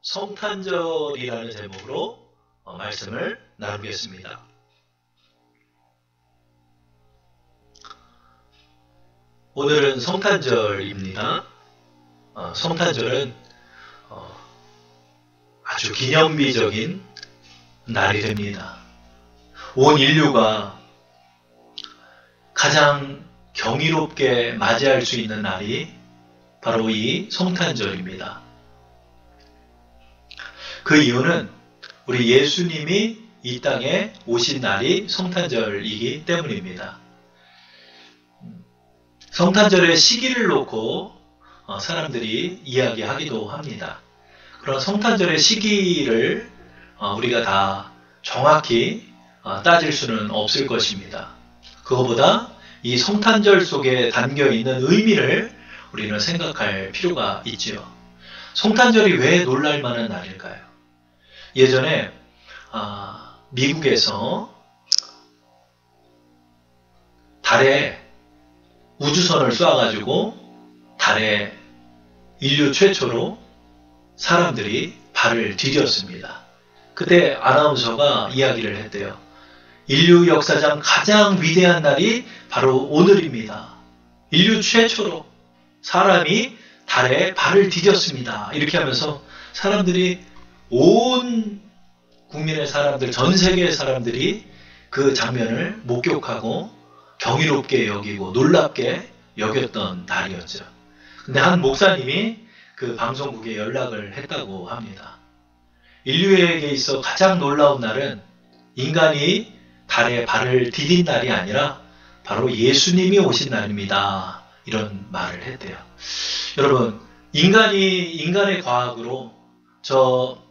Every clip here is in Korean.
성탄절이라는 제목으로 말씀을 나누겠습니다. 오늘은 성탄절입니다. 성탄절은 아주 기념비적인 날이 됩니다. 온 인류가 가장 경이롭게 맞이할 수 있는 날이 바로 이 성탄절입니다. 그 이유는 우리 예수님이 이 땅에 오신 날이 성탄절이기 때문입니다. 성탄절의 시기를 놓고 사람들이 이야기하기도 합니다. 그런 성탄절의 시기를 우리가 다 정확히 따질 수는 없을 것입니다. 그것보다 이 성탄절 속에 담겨있는 의미를 우리는 생각할 필요가 있지요. 성탄절이 왜 놀랄 만한 날일까요? 예전에 미국에서 달에 우주선을 쏴가지고 달에 인류 최초로 사람들이 발을 디뎠습니다. 그때 아나운서가 이야기를 했대요. 인류 역사상 가장 위대한 날이 바로 오늘입니다. 인류 최초로 사람이 달에 발을 디뎠습니다. 이렇게 하면서 사람들이 온 국민의 사람들, 전 세계의 사람들이 그 장면을 목격하고 경이롭게 여기고 놀랍게 여겼던 날이었죠. 근데 한 목사님이 그 방송국에 연락을 했다고 합니다. 인류에게 있어 가장 놀라운 날은 인간이 달에 발을 디딘 날이 아니라 바로 예수님이 오신 날입니다. 이런 말을 했대요. 여러분, 인간의 과학으로 저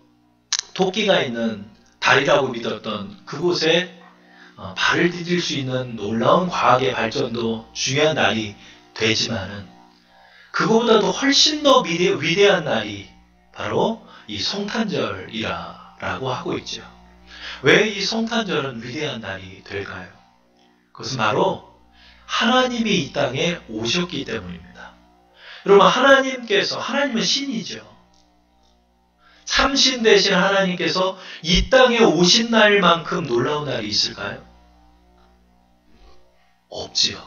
토끼가 있는 달이라고 믿었던 그곳에 발을 디딜 수 있는 놀라운 과학의 발전도 중요한 날이 되지만은 그거보다도 훨씬 더 위대한 날이 바로 이 성탄절이라고 하고 있죠. 왜 이 성탄절은 위대한 날이 될까요? 그것은 바로 하나님이 이 땅에 오셨기 때문입니다. 여러분, 하나님은 신이죠. 참신 대신 하나님께서 이 땅에 오신 날만큼 놀라운 날이 있을까요? 없지요.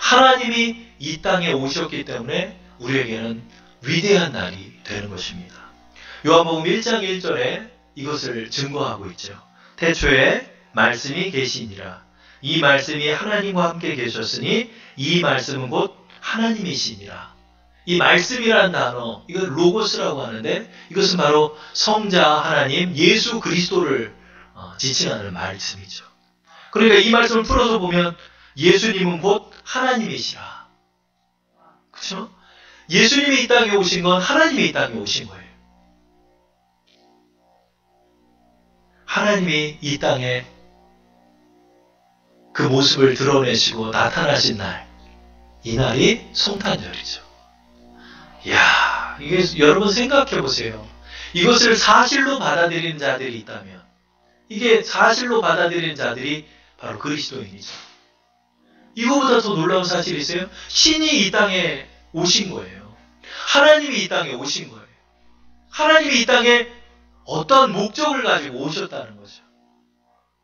하나님이 이 땅에 오셨기 때문에 우리에게는 위대한 날이 되는 것입니다. 요한복음 1장 1절에 이것을 증거하고 있죠. 태초에 말씀이 계시니라. 이 말씀이 하나님과 함께 계셨으니 이 말씀은 곧 하나님이시니라. 이 말씀이라는 단어, 이건 로고스라고 하는데 이것은 바로 성자 하나님 예수 그리스도를 지칭하는 말씀이죠. 그러니까 이 말씀을 풀어서 보면 예수님은 곧 하나님이시라. 그렇죠? 예수님이 이 땅에 오신 건 하나님이 이 땅에 오신 거예요. 하나님이 이 땅에 그 모습을 드러내시고 나타나신 날, 이 날이 성탄절이죠. 이야, 이게 여러분 생각해 보세요. 이것을 사실로 받아들이는 자들이 있다면, 이게 사실로 받아들이는 자들이 바로 그리스도인이죠. 이거보다 더 놀라운 사실이 있어요? 신이 이 땅에 오신 거예요. 하나님이 이 땅에 오신 거예요. 하나님이 이 땅에 어떠한 목적을 가지고 오셨다는 거죠.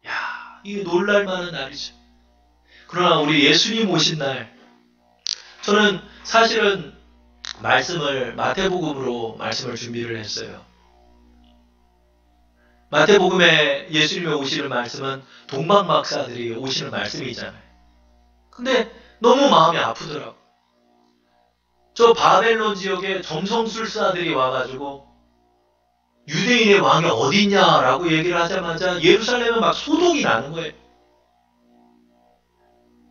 야, 이게 놀랄 만한 날이죠. 그러나 우리 예수님 오신 날, 저는 사실은 마태복음으로 말씀을 준비를 했어요. 마태복음에 예수님이 오시는 말씀은 동방박사들이 오시는 말씀이잖아요. 근데 너무 마음이 아프더라고요. 저 바벨론 지역에 점성술사들이 와가지고 유대인의 왕이 어딨냐라고 얘기를 하자마자 예루살렘은 막 소동이 나는 거예요.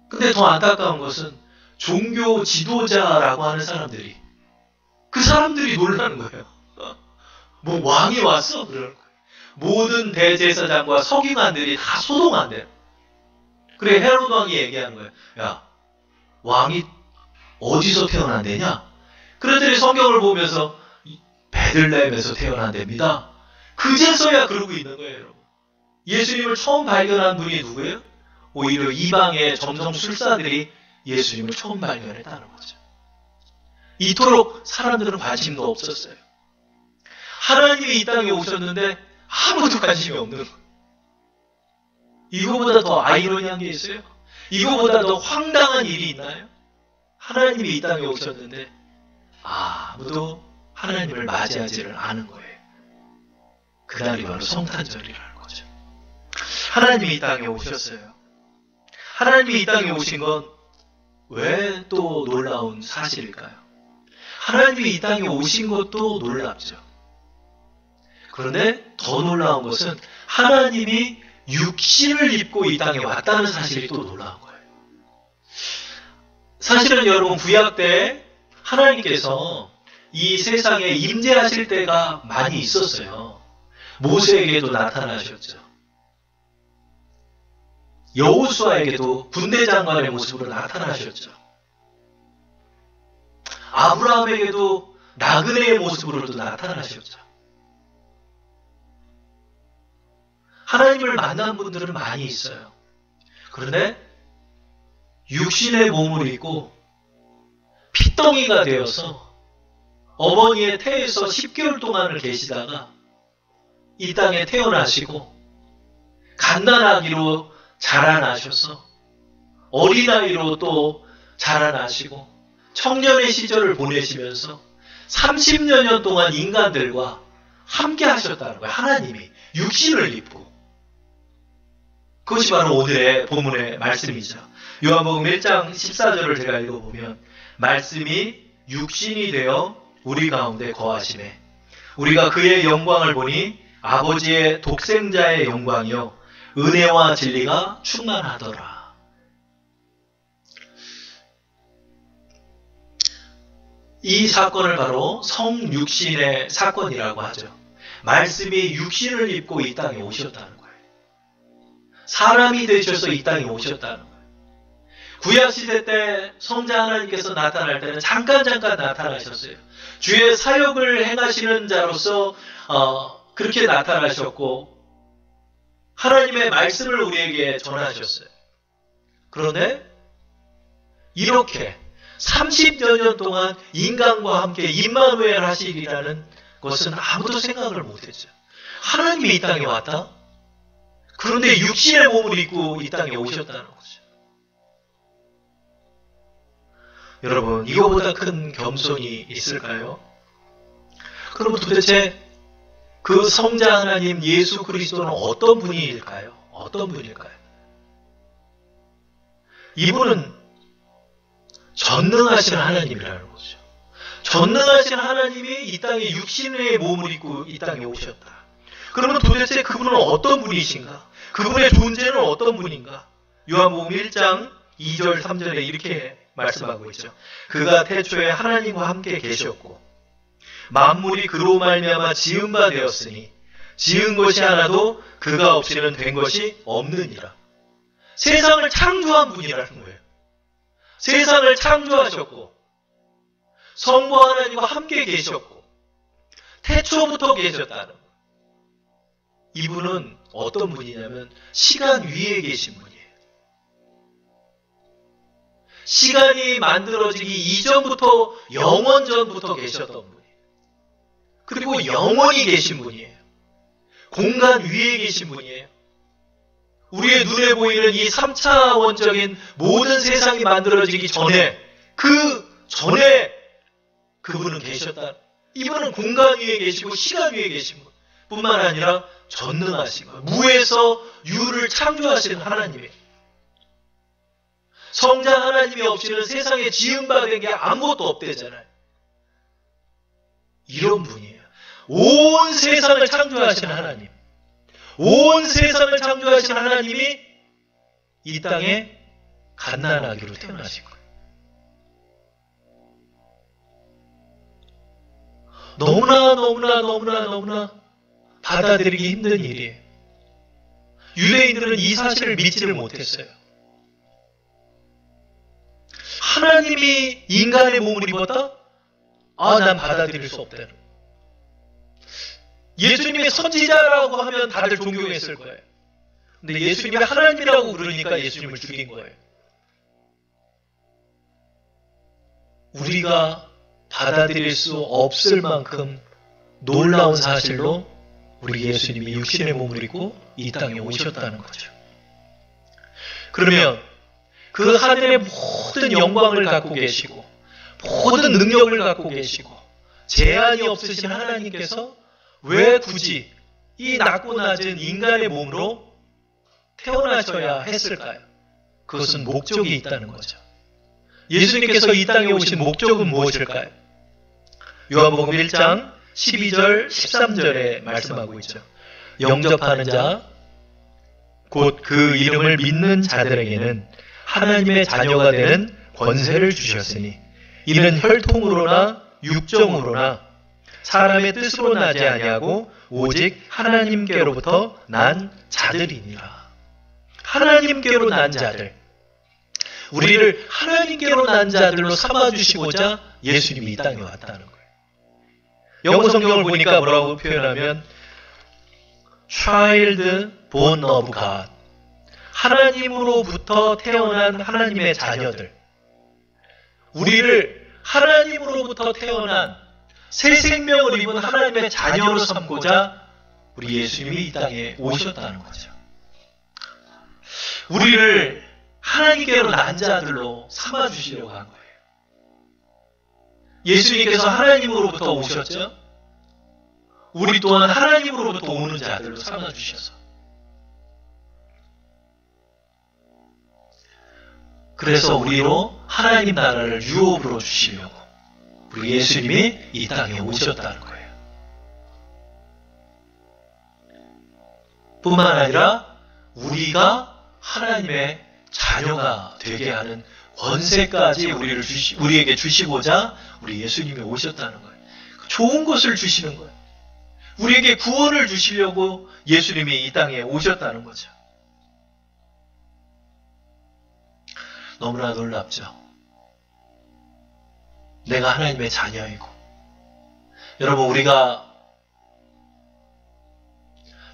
근데 더 안타까운 것은 종교 지도자라고 하는 사람들이, 그 사람들이 놀라는 거예요. 뭐 왕이 왔어? 그러는 거예요. 모든 대제사장과 서기관들이 다 소동한대요. 그래 헤롯 왕이 얘기하는 거예요. 야, 왕이 어디서 태어난대냐? 그랬더니 성경을 보면서 베들레헴에서 태어난답니다. 그제서야 그러고 있는 거예요, 여러분. 예수님을 처음 발견한 분이 누구예요? 오히려 이방의 점성술사들이 예수님을 처음 발견했다는 거죠. 이토록 사람들은 관심도 없었어요. 하나님이 이 땅에 오셨는데 아무도 관심이 없는 거예요. 이거보다 더 아이러니한 게 있어요? 이거보다 더 황당한 일이 있나요? 하나님이 이 땅에 오셨는데 아무도 하나님을 맞이하지를 않은 거예요. 그날이 바로 성탄절이라는 거죠. 하나님이 이 땅에 오셨어요. 하나님이 이 땅에 오신 건 왜 또 놀라운 사실일까요? 하나님이 이 땅에 오신 것도 놀랍죠. 그런데 더 놀라운 것은 하나님이 육신을 입고 이 땅에 왔다는 사실이 또 놀라운 거예요. 사실은 여러분 구약 때 하나님께서 이 세상에 임재하실 때가 많이 있었어요. 모세에게도 나타나셨죠. 여호수아에게도 군대장관의 모습으로 나타나셨죠. 아브라함에게도 나그네의 모습으로도 나타나셨죠. 하나님을 만난 분들은 많이 있어요. 그런데 육신의 몸을 입고 핏덩이가 되어서 어머니의 태에서 10개월 동안을 계시다가 이 땅에 태어나시고 갓난아기로 자라나셔서 어린아이로 또 자라나시고 청년의 시절을 보내시면서 30여 년 동안 인간들과 함께 하셨다는 거예요. 하나님이 육신을 입고. 그것이 바로 오늘의 본문의 말씀이죠. 요한복음 1장 14절을 제가 읽어보면 말씀이 육신이 되어 우리 가운데 거하시매 우리가 그의 영광을 보니 아버지의 독생자의 영광이요 은혜와 진리가 충만하더라. 이 사건을 바로 성육신의 사건이라고 하죠. 말씀이 육신을 입고 이 땅에 오셨다는 거예요. 사람이 되셔서 이 땅에 오셨다는 거예요. 구약시대 때 성자 하나님께서 나타날 때는 잠깐 나타나셨어요. 주의 사역을 행하시는 자로서 그렇게 나타나셨고 하나님의 말씀을 우리에게 전하셨어요. 그런데 이렇게 30여 년 동안 인간과 함께 임마누엘 하시리라는 것은 아무도 생각을 못했죠. 하나님이 이 땅에 왔다? 그런데 육신의 몸을 입고 이 땅에 오셨다는 거죠. 여러분, 이거보다 큰 겸손이 있을까요? 그럼 도대체 그 성자 하나님 예수 그리스도는 어떤 분일까요? 어떤 분일까요? 이분은 전능하신 하나님이라는 거죠. 전능하신 하나님이 이 땅에 육신의 몸을 입고 이 땅에 오셨다. 그러면 도대체 그분은 어떤 분이신가? 그분의 존재는 어떤 분인가? 요한복음 1장 2절 3절에 이렇게 말씀하고 있죠. 그가 태초에 하나님과 함께 계셨고 만물이 그로 말미암아 지은 바 되었으니 지은 것이 하나도 그가 없이는 된 것이 없느니라. 세상을 창조한 분이라는 거예요. 세상을 창조하셨고 성부 하나님과 함께 계셨고 태초부터 계셨다는 거예요. 이분은 어떤 분이냐면 시간 위에 계신 분이에요. 시간이 만들어지기 이전부터 영원 전부터 계셨던 분이에요. 그리고 영원히 계신 분이에요. 공간 위에 계신 분이에요. 우리의 눈에 보이는 이 3차원적인 모든 세상이 만들어지기 전에 그 전에 그분은 계셨다. 이분은 공간 위에 계시고 시간 위에 계신 분 뿐만 아니라 전능하신 분, 무에서 유를 창조하신 하나님이에요. 성자 하나님이 없이는 세상에 지음받은 게 아무것도 없대잖아요. 이런 분이에요. 온 세상을 창조하신 하나님, 온 세상을 창조하신 하나님이 이 땅에 갓난아기로 태어나신 거예요. 너무나 받아들이기 힘든 일이에요. 유대인들은 이 사실을 믿지를 못했어요. 하나님이 인간의 몸을 입었다? 난 받아들일 수 없다는 거예요. 예수님이 선지자라고 하면 다들 존경했을 거예요. 근데 예수님이 하나님이라고 그러니까 예수님을 죽인 거예요. 우리가 받아들일 수 없을 만큼 놀라운 사실로 우리 예수님이 육신의 몸을 입고 이 땅에 오셨다는 거죠. 그러면 그 하늘의 모든 영광을 갖고 계시고 모든 능력을 갖고 계시고 제한이 없으신 하나님께서 왜 굳이 이 낮고 낮은 인간의 몸으로 태어나셔야 했을까요? 그것은 목적이 있다는 거죠. 예수님께서 이 땅에 오신 목적은 무엇일까요? 요한복음 1장 12절 13절에 말씀하고 있죠. 영접하는 자, 곧 그 이름을 믿는 자들에게는 하나님의 자녀가 되는 권세를 주셨으니 이는 혈통으로나 육정으로나 사람의 뜻으로 나지 아니하고 오직 하나님께로부터 난 자들이니라. 하나님께로 난 자들. 우리를 하나님께로 난 자들로 삼아주시고자 예수님이 이 땅에 왔다는 거예요. 영어 성경을 보니까 뭐라고 표현하면 Child born of God. 하나님으로부터 태어난 하나님의 자녀들. 우리를 하나님으로부터 태어난 새 생명을 입은 하나님의 자녀로 삼고자 우리 예수님이 이 땅에 오셨다는 거죠. 우리를 하나님께로 난 자들로 삼아주시려고 한 거예요. 예수님께서 하나님으로부터 오셨죠? 우리 또한 하나님으로부터 오는 자들로 삼아주셔서. 그래서 우리로 하나님 나라를 유업으로 주시려고 우리 예수님이 이 땅에 오셨다는 거예요. 뿐만 아니라 우리가 하나님의 자녀가 되게 하는 권세까지 우리에게 주시고자 우리 예수님이 오셨다는 거예요. 좋은 것을 주시는 거예요. 우리에게 구원을 주시려고 예수님이 이 땅에 오셨다는 거죠. 너무나 놀랍죠. 내가 하나님의 자녀이고 여러분 우리가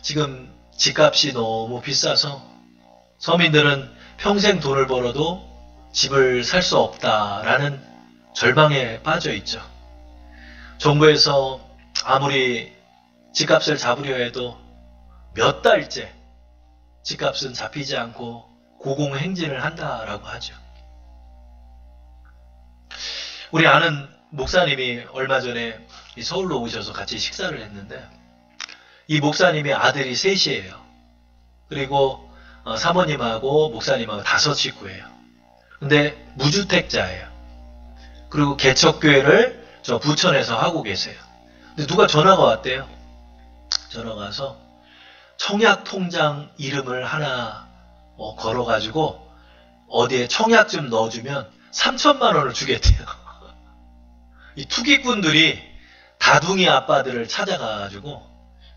지금 집값이 너무 비싸서 서민들은 평생 돈을 벌어도 집을 살 수 없다라는 절망에 빠져 있죠. 정부에서 아무리 집값을 잡으려 해도 몇 달째 집값은 잡히지 않고 고공행진을 한다라고 하죠. 우리 아는 목사님이 얼마 전에 서울로 오셔서 같이 식사를 했는데 이 목사님의 아들이 셋이에요. 그리고 사모님하고 목사님하고 5 식구예요. 근데 무주택자예요. 그리고 개척교회를 저 부천에서 하고 계세요. 근데 누가 전화가 왔대요. 전화가 와서 청약통장 이름을 하나 걸어가지고 어디에 청약 좀 넣어주면 3천만 원을 주겠대요. 이 투기꾼들이 다둥이 아빠들을 찾아가가지고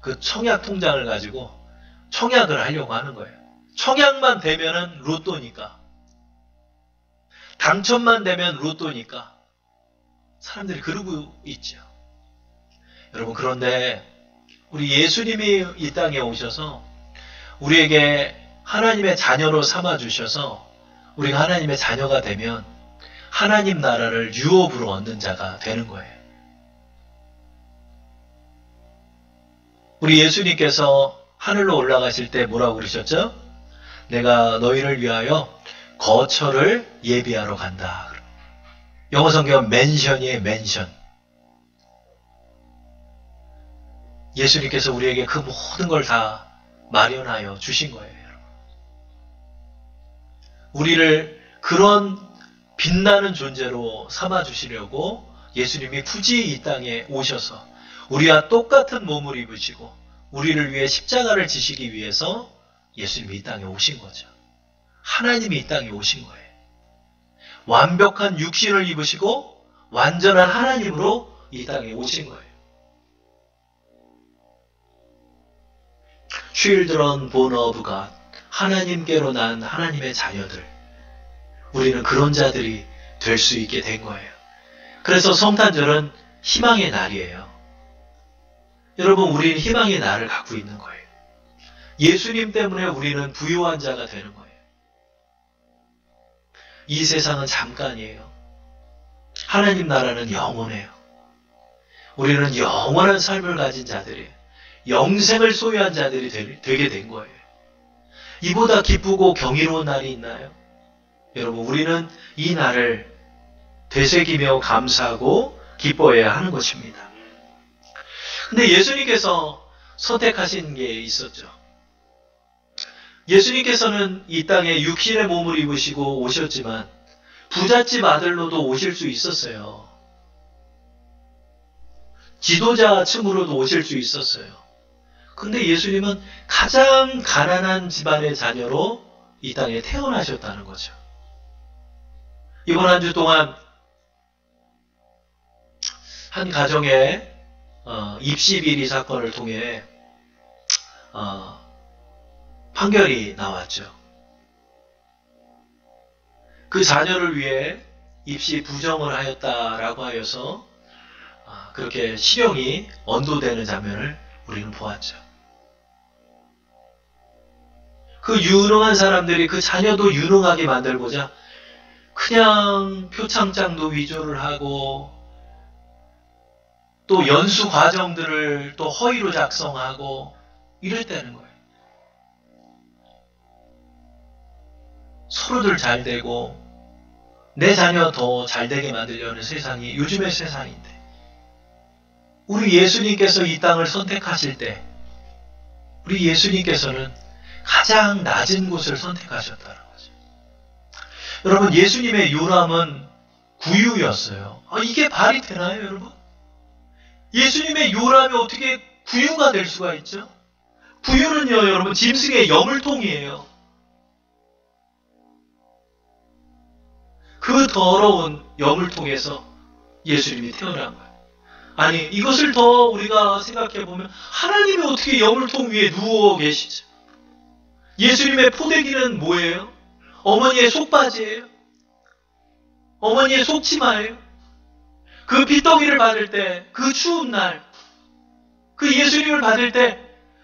그 청약 통장을 가지고 청약을 하려고 하는 거예요. 청약만 되면은 로또니까. 당첨만 되면 로또니까. 사람들이 그러고 있죠. 여러분 그런데 우리 예수님이 이 땅에 오셔서 우리에게 하나님의 자녀로 삼아주셔서 우리가 하나님의 자녀가 되면 하나님 나라를 유업으로 얻는 자가 되는 거예요. 우리 예수님께서 하늘로 올라가실 때 뭐라고 그러셨죠? 내가 너희를 위하여 거처를 예비하러 간다. 영어 성경 맨션이에요. 맨션. 예수님께서 우리에게 그 모든 걸 다 마련하여 주신 거예요. 우리를 그런 빛나는 존재로 삼아주시려고 예수님이 굳이 이 땅에 오셔서 우리와 똑같은 몸을 입으시고 우리를 위해 십자가를 지시기 위해서 예수님이 이 땅에 오신 거죠. 하나님이 이 땅에 오신 거예요. 완벽한 육신을 입으시고 완전한 하나님으로 이 땅에 오신 거예요. Children born of God. 하나님께로 난 하나님의 자녀들. 우리는 그런 자들이 될 수 있게 된 거예요. 그래서 성탄절은 희망의 날이에요. 여러분, 우리는 희망의 날을 갖고 있는 거예요. 예수님 때문에 우리는 부유한 자가 되는 거예요. 이 세상은 잠깐이에요. 하나님 나라는 영원해요. 우리는 영원한 삶을 가진 자들이, 영생을 소유한 자들이 되게 된 거예요. 이보다 기쁘고 경이로운 날이 있나요? 여러분, 우리는 이 날을 되새기며 감사하고 기뻐해야 하는 것입니다. 근데 예수님께서 선택하신 게 있었죠. 예수님께서는 이 땅에 육신의 몸을 입으시고 오셨지만 부잣집 아들로도 오실 수 있었어요. 지도자층으로도 오실 수 있었어요. 근데 예수님은 가장 가난한 집안의 자녀로 이 땅에 태어나셨다는 거죠. 이번 한 주 동안 한 가정의 입시 비리 사건을 통해 판결이 나왔죠. 그 자녀를 위해 입시 부정을 하였다라고 하여서 그렇게 실형이 언도되는 장면을 우리는 보았죠. 그 유능한 사람들이 그 자녀도 유능하게 만들고자 그냥 표창장도 위조를 하고 또 연수 과정들을 또 허위로 작성하고 이랬다는 거예요. 서로들 잘 되고 내 자녀 더 잘 되게 만들려는 세상이 요즘의 세상인데, 우리 예수님께서 이 땅을 선택하실 때 우리 예수님께서는 가장 낮은 곳을 선택하셨다는 거죠. 여러분, 예수님의 요람은 구유였어요. 이게 말이 되나요, 여러분? 예수님의 요람이 어떻게 구유가 될 수가 있죠? 구유는요, 여러분, 짐승의 여물통이에요. 그 더러운 여물통에서 예수님이 태어난 거예요. 아니, 이것을 더 우리가 생각해보면 하나님이 어떻게 여물통 위에 누워 계시죠? 예수님의 포대기는 뭐예요? 어머니의 속바지예요? 어머니의 속치마예요? 그 빗덩이를 받을 때, 그 추운 날, 그 예수님을 받을 때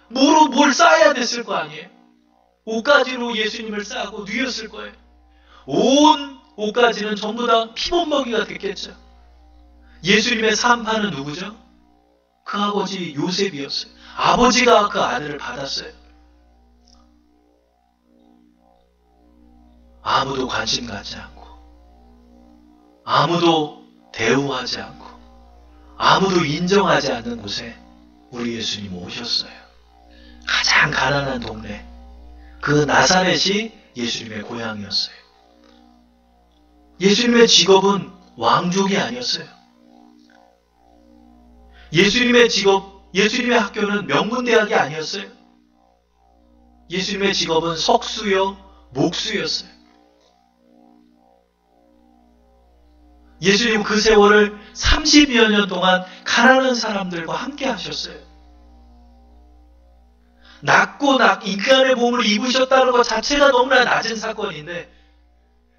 뭘 싸야 됐을 거 아니에요? 옷가지로 예수님을 싸고 누였을 거예요. 온 옷가지는 전부 다 피범벅이가 됐겠죠. 예수님의 산파는 누구죠? 그 아버지 요셉이었어요. 아버지가 그 아들을 받았어요. 아무도 관심 갖지 않고, 아무도 대우하지 않고, 아무도 인정하지 않는 곳에 우리 예수님 오셨어요. 가장 가난한 동네, 그 나사렛이 예수님의 고향이었어요. 예수님의 직업은 왕족이 아니었어요. 예수님의 직업, 예수님의 학교는 명문대학이 아니었어요. 예수님의 직업은 석수요, 목수였어요. 예수님 그 세월을 30여 년 동안 가난한 사람들과 함께 하셨어요. 낮고 인간의 몸을 입으셨다는 것 자체가 너무나 낮은 사건인데,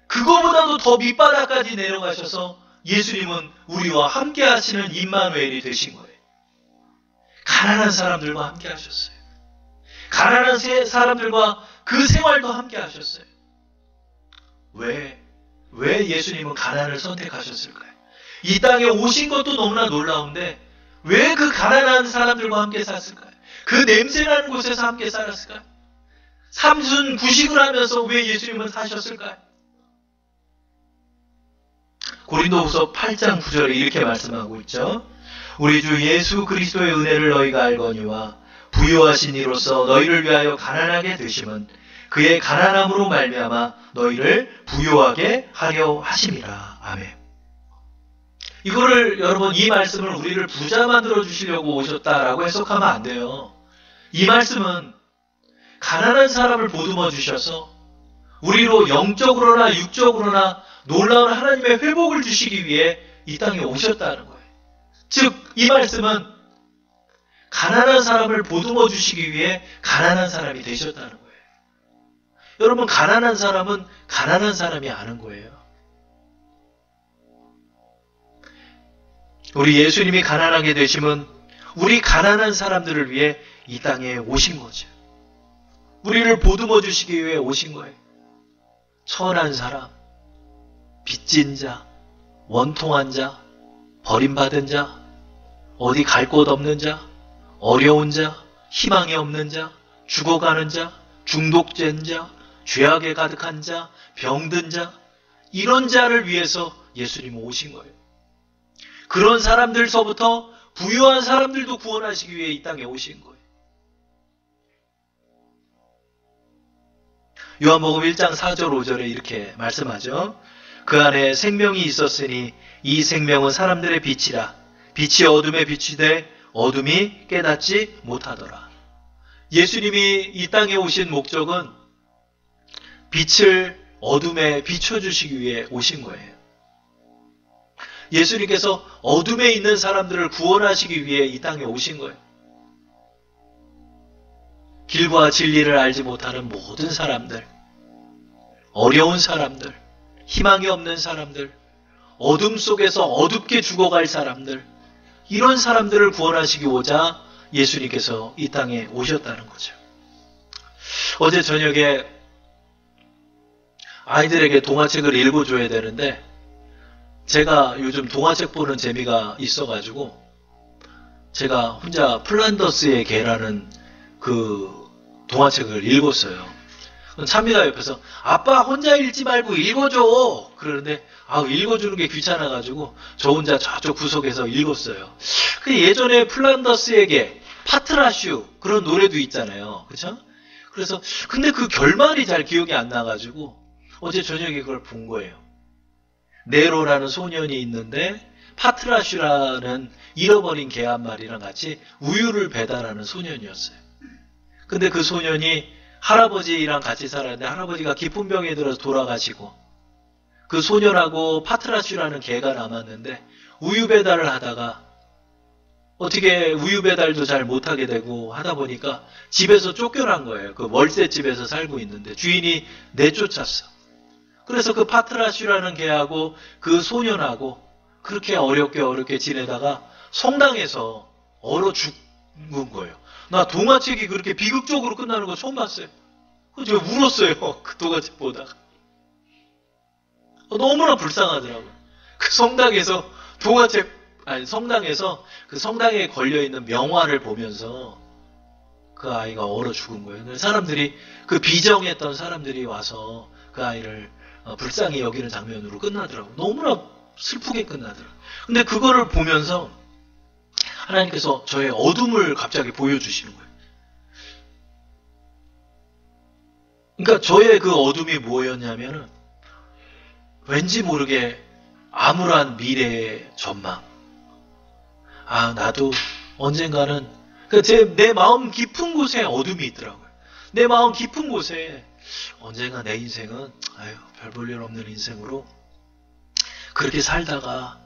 그거보다도 더 밑바닥까지 내려가셔서 예수님은 우리와 함께 하시는 임마누엘이 되신 거예요. 가난한 사람들과 함께 하셨어요. 가난한 사람들과 그 생활도 함께 하셨어요. 왜 예수님은 가난을 선택하셨을까요? 이 땅에 오신 것도 너무나 놀라운데 왜 그 가난한 사람들과 함께 샀을까요? 그 냄새나는 곳에서 함께 살았을까요? 삼순 구식을 하면서 왜 예수님은 사셨을까요? 고린도후서 8장 9절에 이렇게 말씀하고 있죠. 우리 주 예수 그리스도의 은혜를 너희가 알거니와 부요하신 이로써 너희를 위하여 가난하게 되심은 그의 가난함으로 말미암아 너희를 부요하게 하려 하심이라. 아멘. 이거를 여러분, 이 말씀을 우리를 부자 만들어 주시려고 오셨다라고 해석하면 안 돼요. 이 말씀은 가난한 사람을 보듬어 주셔서 우리로 영적으로나 육적으로나 놀라운 하나님의 회복을 주시기 위해 이 땅에 오셨다는 거예요. 즉, 이 말씀은 가난한 사람을 보듬어 주시기 위해 가난한 사람이 되셨다는 거예요. 여러분, 가난한 사람은 가난한 사람이 아는 거예요. 우리 예수님이 가난하게 되심은 우리 가난한 사람들을 위해 이 땅에 오신 거죠. 우리를 보듬어 주시기 위해 오신 거예요. 천한 사람, 빚진 자, 원통한 자, 버림받은 자, 어디 갈 곳 없는 자, 어려운 자, 희망이 없는 자, 죽어가는 자, 중독된 자, 죄악에 가득한 자, 병든 자, 이런 자를 위해서 예수님은 오신 거예요. 그런 사람들서부터 부유한 사람들도 구원하시기 위해 이 땅에 오신 거예요. 요한복음 1장 4절 5절에 이렇게 말씀하죠. 그 안에 생명이 있었으니 이 생명은 사람들의 빛이라. 빛이 어둠에 비치되 어둠이 깨닫지 못하더라. 예수님이 이 땅에 오신 목적은 빛을 어둠에 비춰주시기 위해 오신 거예요. 예수님께서 어둠에 있는 사람들을 구원하시기 위해 이 땅에 오신 거예요. 길과 진리를 알지 못하는 모든 사람들, 어려운 사람들, 희망이 없는 사람들, 어둠 속에서 어둡게 죽어갈 사람들, 이런 사람들을 구원하시기보자 예수님께서 이 땅에 오셨다는 거죠. 어제 저녁에 아이들에게 동화책을 읽어줘야 되는데 제가 요즘 동화책 보는 재미가 있어가지고 제가 혼자 플란더스의 개라는 그 동화책을 읽었어요. 참미가 옆에서 아빠 혼자 읽지 말고 읽어줘 그러는데 읽어주는 게 귀찮아가지고 저 혼자 저쪽 구석에서 읽었어요. 예전에 플란더스의 개, 파트라슈 그런 노래도 있잖아요. 그렇죠? 그래서 근데 그 결말이 잘 기억이 안 나가지고 어제 저녁에 그걸 본 거예요. 네로라는 소년이 있는데 파트라슈라는 잃어버린 개 한 마리랑 같이 우유를 배달하는 소년이었어요. 근데 그 소년이 할아버지랑 같이 살았는데 할아버지가 깊은 병에 들어서 돌아가시고 그 소년하고 파트라슈라는 개가 남았는데 우유 배달을 하다가 어떻게 우유 배달도 잘 못하게 되고 하다 보니까 집에서 쫓겨난 거예요. 그 월세집에서 살고 있는데 주인이 내쫓았어. 그래서 그 파트라슈라는 개하고 그 소년하고 그렇게 어렵게 지내다가 성당에서 얼어 죽은 거예요. 나 동화책이 그렇게 비극적으로 끝나는 거 처음 봤어요. 제가 울었어요. 그 동화책 보다가. 너무나 불쌍하더라고요. 그 성당에서 성당에서 그 성당에 걸려있는 명화를 보면서 그 아이가 얼어 죽은 거예요. 사람들이, 그 비정했던 사람들이 와서 그 아이를 불쌍히 여기는 장면으로 끝나더라고요. 너무나 슬프게 끝나더라고요. 근데 그거를 보면서 하나님께서 저의 어둠을 갑자기 보여주시는 거예요. 그러니까 저의 그 어둠이 뭐였냐면은 왠지 모르게 암울한 미래의 전망. 나도 언젠가는 내 마음 깊은 곳에 어둠이 있더라고요. 내 마음 깊은 곳에 언젠가 내 인생은 별 볼 일 없는 인생으로 그렇게 살다가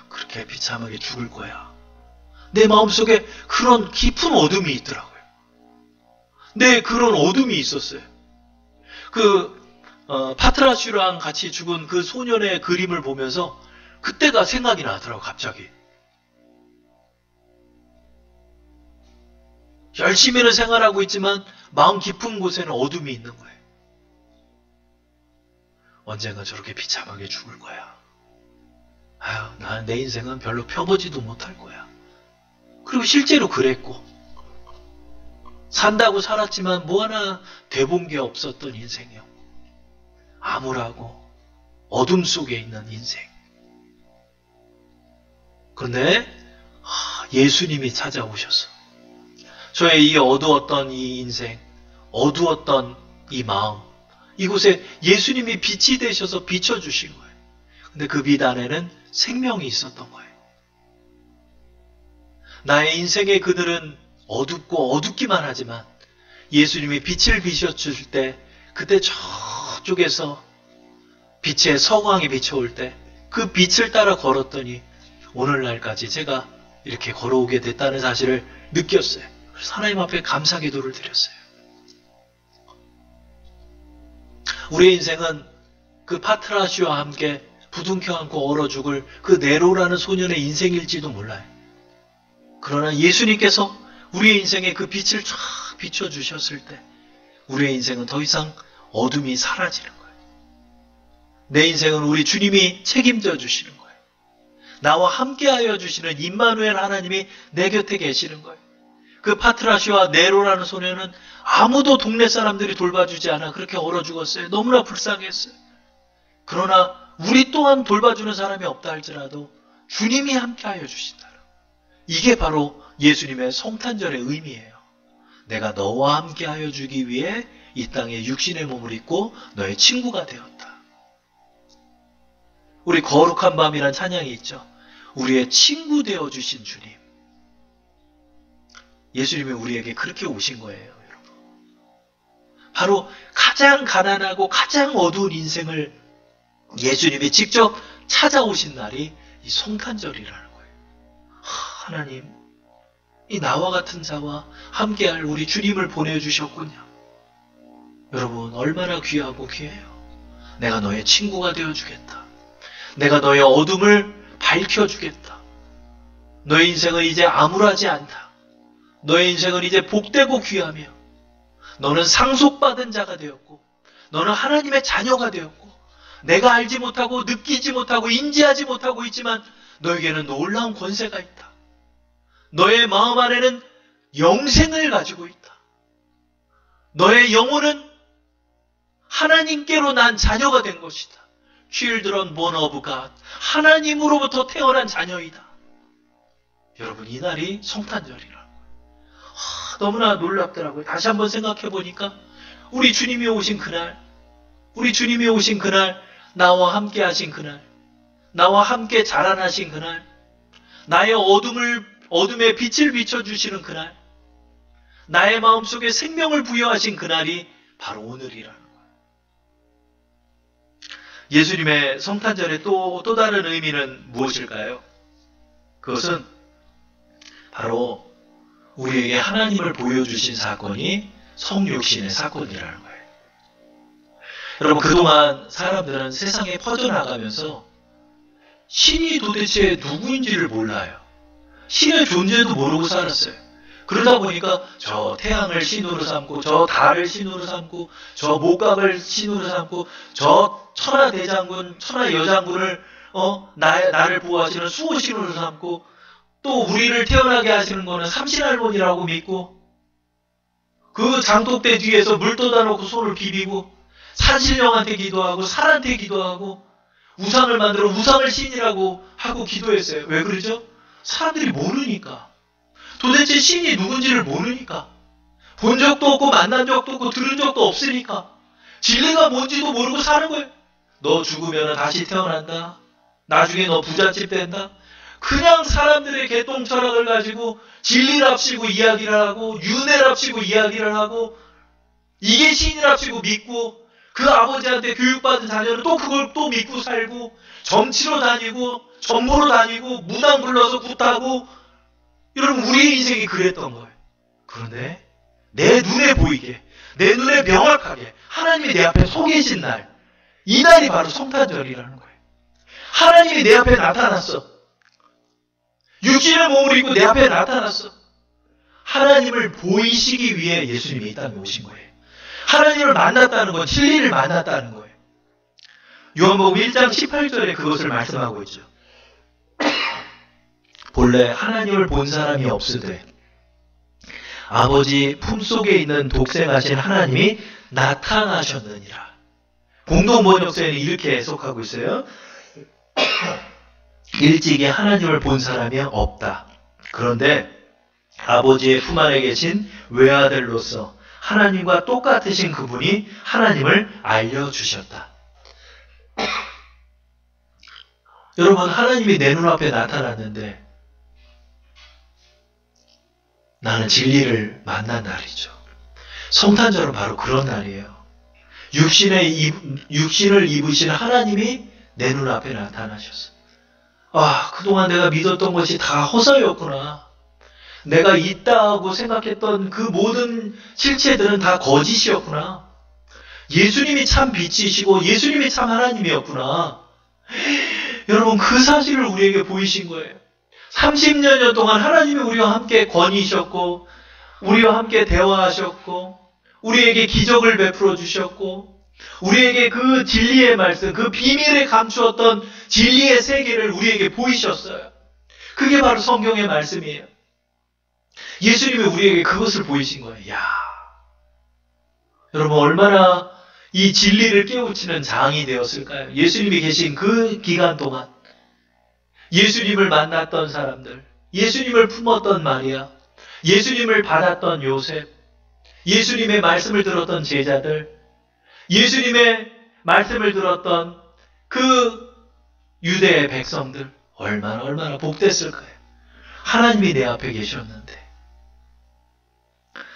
그렇게 비참하게 죽을 거야. 내 마음속에 그런 깊은 어둠이 있더라고요. 그런 어둠이 있었어요. 파트라슈랑 같이 죽은 그 소년의 그림을 보면서 그때가 생각이 나더라고요, 갑자기. 열심히는 생활하고 있지만 마음 깊은 곳에는 어둠이 있는 거예요. 언젠가 저렇게 비참하게 죽을 거야. 나는 내 인생은 별로 펴보지도 못할 거야. 그리고 실제로 그랬고 산다고 살았지만 뭐 하나 돼본 게 없었던 인생이요. 암울하고 어둠 속에 있는 인생. 그런데 예수님이 찾아오셔서 저의 이 어두웠던 이 인생, 어두웠던 이 마음, 이곳에 예수님이 빛이 되셔서 비춰주신 거예요. 근데 그 빛 안에는 생명이 있었던 거예요. 나의 인생의 그들은 어둡고 어둡기만 하지만 예수님이 빛을 비춰줄 때 그때 저쪽에서 빛의 서광이 비춰올 때 그 빛을 따라 걸었더니 오늘날까지 제가 이렇게 걸어오게 됐다는 사실을 느꼈어요. 그래서 하나님 앞에 감사 기도를 드렸어요. 우리의 인생은 그 파트라슈와 함께 부둥켜 안고 얼어 죽을 그 네로라는 소년의 인생일지도 몰라요. 그러나 예수님께서 우리의 인생에 그 빛을 쫙 비춰주셨을 때 우리의 인생은 더 이상 어둠이 사라지는 거예요. 내 인생은 우리 주님이 책임져 주시는 거예요. 나와 함께하여 주시는 임마누엘 하나님이 내 곁에 계시는 거예요. 그 파트라시와 네로라는 소녀는 아무도 동네 사람들이 돌봐주지 않아 그렇게 얼어 죽었어요. 너무나 불쌍했어요. 그러나 우리 또한 돌봐주는 사람이 없다 할지라도 주님이 함께하여 주신다. 이게 바로 예수님의 성탄절의 의미예요. 내가 너와 함께하여 주기 위해 이 땅에 육신의 몸을 입고 너의 친구가 되었다. 우리 거룩한 밤이란 찬양이 있죠. 우리의 친구 되어주신 주님. 예수님이 우리에게 그렇게 오신 거예요, 여러분. 바로 가장 가난하고 가장 어두운 인생을 예수님이 직접 찾아오신 날이 이 성탄절이라는 거예요. 하나님, 이 나와 같은 자와 함께할 우리 주님을 보내주셨군요. 여러분, 얼마나 귀하고 귀해요. 내가 너의 친구가 되어주겠다. 내가 너의 어둠을 밝혀주겠다. 너의 인생은 이제 암울하지 않다. 너의 인생은 이제 복되고 귀하며 너는 상속받은 자가 되었고 너는 하나님의 자녀가 되었고 내가 알지 못하고 느끼지 못하고 인지하지 못하고 있지만 너에게는 놀라운 권세가 있다. 너의 마음 안에는 영생을 가지고 있다. 너의 영혼은 하나님께로 난 자녀가 된 것이다. Children born of God. 하나님으로부터 태어난 자녀이다. 여러분, 이 날이 성탄절이라. 너무나 놀랍더라고요. 다시 한번 생각해 보니까 우리 주님이 오신 그날, 나와 함께 하신 그날, 나와 함께 자라나신 그날, 나의 어둠에 빛을 비춰주시는 그날, 나의 마음속에 생명을 부여하신 그날이 바로 오늘이라는 거예요. 예수님의 성탄절의 또 다른 의미는 무엇일까요? 그것은 바로 우리에게 하나님을 보여주신 사건이 성육신의 사건이라는 거예요. 여러분, 그동안 사람들은 세상에 퍼져나가면서 신이 도대체 누구인지를 몰라요. 신의 존재도 모르고 살았어요. 그러다 보니까 저 태양을 신으로 삼고 저 달을 신으로 삼고 저 목각을 신으로 삼고 저 천하 대장군, 천하 여장군을 나를 보호하시는 수호신으로 삼고 또 우리를 태어나게 하시는 거는 삼신할머니라고 믿고 그 장독대 뒤에서 물 떠다 놓고 손을 비비고 산신령한테 기도하고 살한테 기도하고 우상을 만들어 우상을 신이라고 하고 기도했어요. 왜 그러죠? 사람들이 모르니까. 도대체 신이 누군지를 모르니까. 본 적도 없고 만난 적도 없고 들은 적도 없으니까. 진리가 뭔지도 모르고 사는 거예요. 너 죽으면 다시 태어난다. 나중에 너 부잣집 된다. 그냥 사람들의 개똥 철학을 가지고 진리랍시고 이야기를 하고 윤회랍시고 이야기를 하고 이게 신이랍시고 믿고 그 아버지한테 교육받은 자녀는 또 그걸 또 믿고 살고 점치러 다니고 점보러 다니고 무당 불러서 굿하고 여러분, 우리의 인생이 그랬던 거예요. 그런데 내 눈에 보이게, 내 눈에 명확하게 하나님이 내 앞에 서 계신 날, 이 날이 바로 성탄절이라는 거예요. 하나님이 내 앞에 나타났어. 육신의 몸을 입고 내 앞에 나타났어. 하나님을 보이시기 위해 예수님이 이 땅에 오신 거예요. 하나님을 만났다는 건 진리를 만났다는 거예요. 요한복음 1장 18절에 그것을 말씀하고 있죠. 본래 하나님을 본 사람이 없으되 아버지 품속에 있는 독생하신 하나님이 나타나셨느니라. 공동번역서에는 이렇게 해석하고 있어요. 일찍이 하나님을 본 사람이 없다. 그런데 아버지의 품 안에 계신 외아들로서 하나님과 똑같으신 그분이 하나님을 알려주셨다. 여러분, 하나님이 내 눈앞에 나타났는데 나는 진리를 만난 날이죠. 성탄절은 바로 그런 날이에요. 육신을 입으신 하나님이 내 눈앞에 나타나셨어. 그동안 내가 믿었던 것이 다 허사였구나. 내가 있다고 생각했던 그 모든 실체들은 다 거짓이었구나. 예수님이 참 빛이시고 예수님이 참 하나님이었구나. 여러분, 그 사실을 우리에게 보이신 거예요. 30년 동안 하나님이 우리와 함께 권위셨고 우리와 함께 대화하셨고 우리에게 기적을 베풀어 주셨고 우리에게 그 진리의 말씀, 그 비밀에 감추었던 진리의 세계를 우리에게 보이셨어요. 그게 바로 성경의 말씀이에요. 예수님이 우리에게 그것을 보이신 거예요. 야, 여러분 얼마나 이 진리를 깨우치는 장이 되었을까요? 예수님이 계신 그 기간 동안 예수님을 만났던 사람들, 예수님을 품었던 마리아, 예수님을 받았던 요셉, 예수님의 말씀을 들었던 제자들, 예수님의 말씀을 들었던 그 유대의 백성들, 얼마나 복됐을까요? 하나님이 내 앞에 계셨는데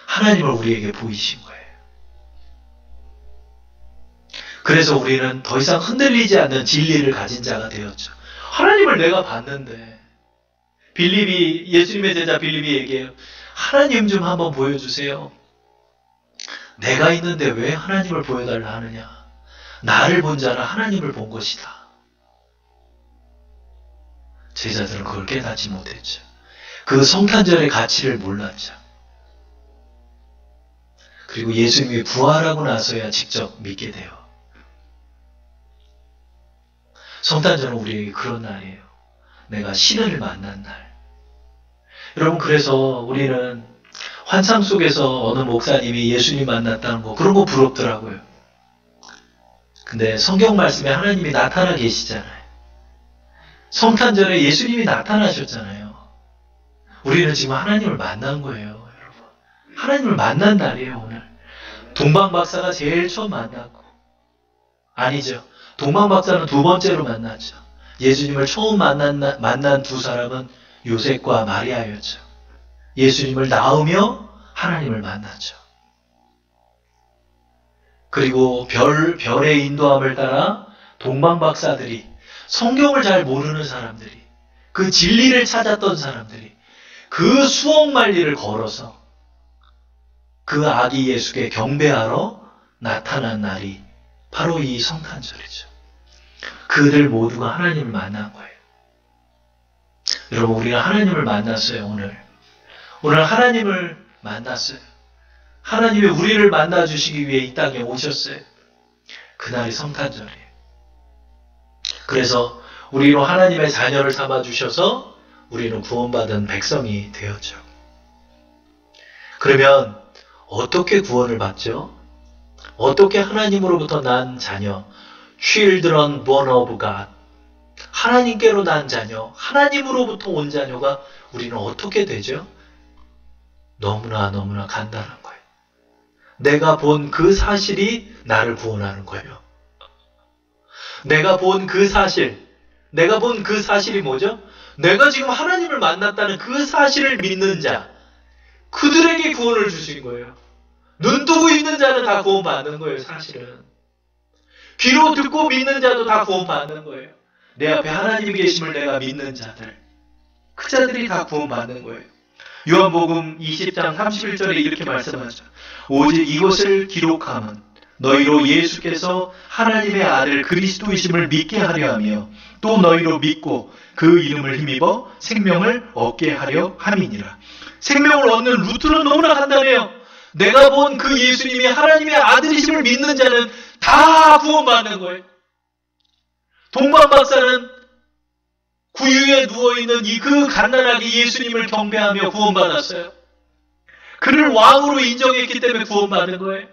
하나님을 우리에게 보이신 거예요. 그래서 우리는 더 이상 흔들리지 않는 진리를 가진 자가 되었죠. 하나님을 내가 봤는데, 예수님의 제자 빌립이 얘기해요. 하나님 좀 한번 보여주세요. 내가 있는데 왜 하나님을 보여달라 하느냐. 나를 본 자는 하나님을 본 것이다. 제자들은 그걸 깨닫지 못했죠. 그 성탄절의 가치를 몰랐죠. 그리고 예수님이 부활하고 나서야 직접 믿게 돼요. 성탄절은 우리에게 그런 날이에요. 내가 신을 만난 날. 여러분, 그래서 우리는 환상 속에서 어느 목사님이 예수님 만났다는 거, 그런 거 부럽더라고요. 근데 성경 말씀에 하나님이 나타나 계시잖아요. 성탄절에 예수님이 나타나셨잖아요. 우리는 지금 하나님을 만난 거예요, 여러분. 하나님을 만난 날이에요, 오늘. 동방박사가 제일 처음 만났고. 아니죠. 동방박사는 두 번째로 만났죠. 예수님을 처음 만난 두 사람은 요셉과 마리아였죠. 예수님을 낳으며 하나님을 만났죠. 그리고 별의 인도함을 따라 동방박사들이, 성경을 잘 모르는 사람들이, 그 진리를 찾았던 사람들이 그 수억 마일리를 걸어서 그 아기 예수께 경배하러 나타난 날이 바로 이 성탄절이죠. 그들 모두가 하나님을 만난 거예요. 여러분, 우리가 하나님을 만났어요, 오늘. 오늘 하나님을 만났어요. 하나님이 우리를 만나주시기 위해 이 땅에 오셨어요. 그날이 성탄절이에요. 그래서 우리로 하나님의 자녀를 삼아주셔서 우리는 구원받은 백성이 되었죠. 그러면 어떻게 구원을 받죠? 어떻게 하나님으로부터 난 자녀, children born of God, 하나님께로 난 자녀, 하나님으로부터 온 자녀가 우리는 어떻게 되죠? 너무나 간단한 거예요. 내가 본 그 사실이 나를 구원하는 거예요. 내가 본 그 사실이 뭐죠? 내가 지금 하나님을 만났다는 그 사실을 믿는 자, 그들에게 구원을 주신 거예요. 눈 뜨고 있는 자는 다 구원받는 거예요, 사실은. 귀로 듣고 믿는 자도 다 구원받는 거예요. 내 앞에 하나님이 계심을 내가 믿는 자들, 그 자들이 다 구원받는 거예요. 요한복음 20장 31절에 이렇게 말씀하죠. 오직 이것을 기록함은 너희로 예수께서 하나님의 아들 그리스도이심을 믿게 하려 하며 또 너희로 믿고 그 이름을 힘입어 생명을 얻게 하려 함이니라. 생명을 얻는 루트는 너무나 간단해요. 내가 본 그 예수님이 하나님의 아들이심을 믿는 자는 다 구원받는 거예요. 동방박사는 구유에 누워있는 그 갓난아기 예수님을 경배하며 구원받았어요. 그를 왕으로 인정했기 때문에 구원받은 거예요.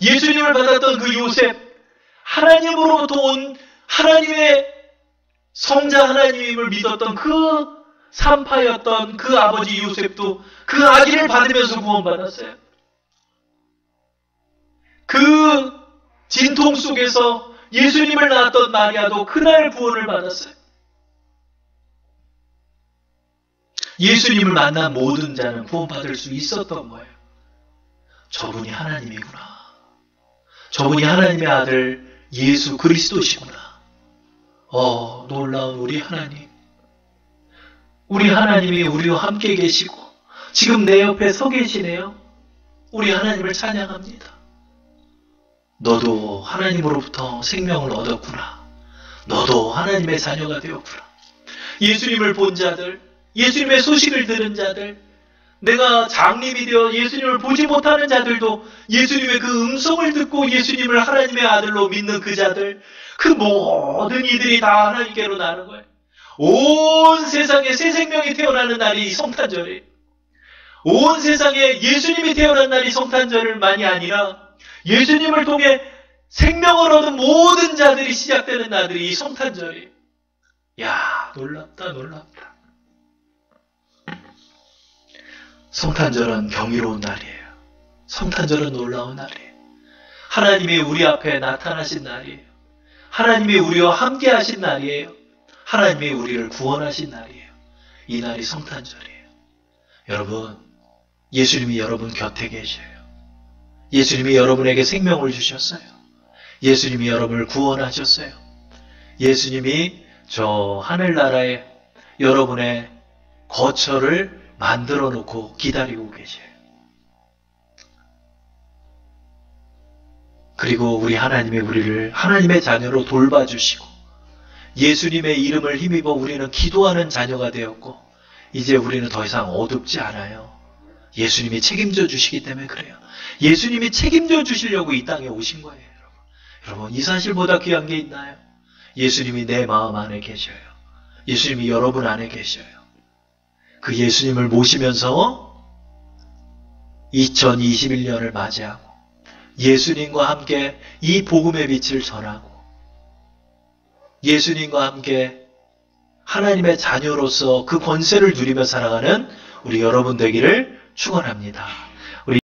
예수님을 받았던 그 요셉, 하나님으로부터 온 하나님의 성자 하나님임을 믿었던 그 산파였던 그 아버지 요셉도 그 아기를 받으면서 구원받았어요. 그 진통 속에서 예수님을 낳았던 마리아도 그날 구원을 받았어요. 예수님을 만난 모든 자는 구원받을 수 있었던 거예요. 저분이 하나님이구나. 저분이 하나님의 아들 예수 그리스도시구나. 놀라운 우리 하나님. 우리 하나님이 우리와 함께 계시고 지금 내 옆에 서 계시네요. 우리 하나님을 찬양합니다. 너도 하나님으로부터 생명을 얻었구나. 너도 하나님의 자녀가 되었구나. 예수님을 본 자들, 예수님의 소식을 들은 자들, 내가 장님이 되어 예수님을 보지 못하는 자들도 예수님의 그 음성을 듣고 예수님을 하나님의 아들로 믿는 그 자들, 그 모든 이들이 다 하나님께로 나는 거예요. 온 세상에 새 생명이 태어나는 날이 성탄절이에요. 온 세상에 예수님이 태어난 날이 성탄절만이 아니라 예수님을 통해 생명을 얻은 모든 자들이 시작되는 날이 이 성탄절이에요. 야, 놀랍다, 놀랍다. 성탄절은 경이로운 날이에요. 성탄절은 놀라운 날이에요. 하나님이 우리 앞에 나타나신 날이에요. 하나님이 우리와 함께 하신 날이에요. 하나님이 우리를 구원하신 날이에요. 이 날이 성탄절이에요. 여러분, 예수님이 여러분 곁에 계셔요. 예수님이 여러분에게 생명을 주셨어요. 예수님이 여러분을 구원하셨어요. 예수님이 저 하늘나라에 여러분의 거처를 만들어 놓고 기다리고 계셔요. 그리고 우리 하나님이 우리를 하나님의 자녀로 돌봐주시고 예수님의 이름을 힘입어 우리는 기도하는 자녀가 되었고 이제 우리는 더 이상 어둡지 않아요. 예수님이 책임져 주시기 때문에 그래요. 예수님이 책임져 주시려고 이 땅에 오신 거예요. 여러분, 이 사실보다 귀한 게 있나요? 예수님이 내 마음 안에 계셔요. 예수님이 여러분 안에 계셔요. 그 예수님을 모시면서 2021년을 맞이하고 예수님과 함께 이 복음의 빛을 전하고 예수님과 함께 하나님의 자녀로서 그 권세를 누리며 살아가는 우리 여러분 되기를 축원합니다.